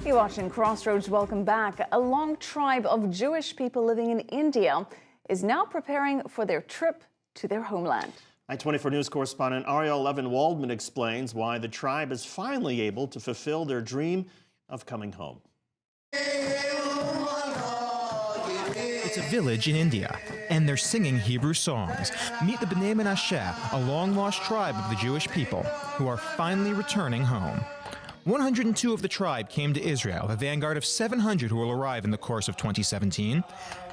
You're watching Crossroads. Welcome back. A long tribe of Jewish people living in India is now preparing for their trip to their homeland. i24 News correspondent Ariel Levin-Waldman explains why the tribe is finally able to fulfill their dream of coming home. It's a village in India, and they're singing Hebrew songs. Meet the Bnei Menashe, a long-lost tribe of the Jewish people, who are finally returning home. 102 of the tribe came to Israel, a vanguard of 700 who will arrive in the course of 2017.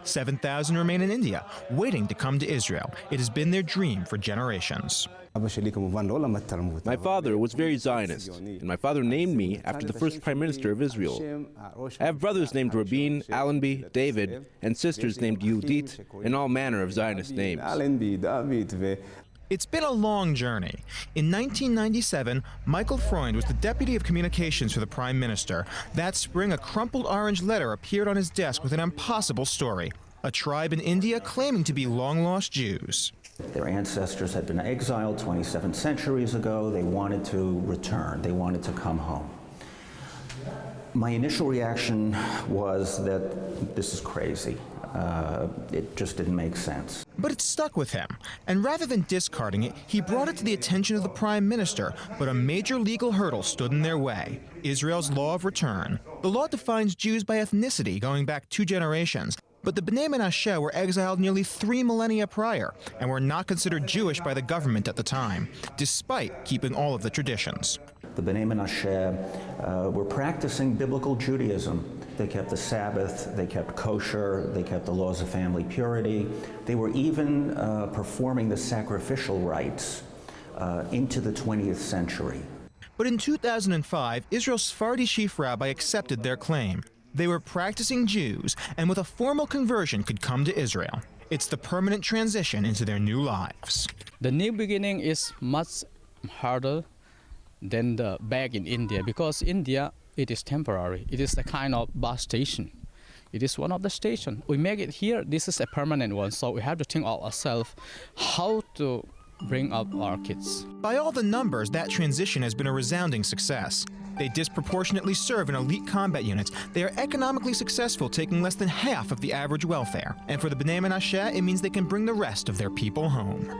7,000 remain in India, waiting to come to Israel. It has been their dream for generations. My father was very Zionist, and my father named me after the first Prime Minister of Israel. I have brothers named Rabin, Allenby, David, and sisters named Yehudit, and all manner of Zionist names. It's been a long journey. In 1997, Michael Freund was the Deputy of Communications for the Prime Minister. That spring, a crumpled orange letter appeared on his desk with an impossible story. A tribe in India claiming to be long-lost Jews. Their ancestors had been exiled 27 centuries ago. They wanted to return. They wanted to come home. My initial reaction was that this is crazy. It just didn't make sense. But it stuck with him, and rather than discarding it, he brought it to the attention of the Prime Minister, but a major legal hurdle stood in their way: Israel's law of return. The law defines Jews by ethnicity going back 2 generations, but the Bnei Menashe were exiled nearly 3 millennia prior, and were not considered Jewish by the government at the time, despite keeping all of the traditions. The Bnei Menashe were practicing biblical Judaism. They kept the Sabbath, they kept kosher, they kept the laws of family purity. They were even performing the sacrificial rites into the 20th century. But in 2005, Israel's Sephardi chief rabbi accepted their claim. They were practicing Jews, and with a formal conversion could come to Israel. It's the permanent transition into their new lives. The new beginning is much harder than the back in India, because India, it is temporary. It is the kind of bus station. It is one of the stations. We make it here, this is a permanent one, so we have to think of ourselves how to bring up our kids. By all the numbers, that transition has been a resounding success. They disproportionately serve in elite combat units. They are economically successful, taking less than half of the average welfare. And for the Bnei Menashe, it means they can bring the rest of their people home.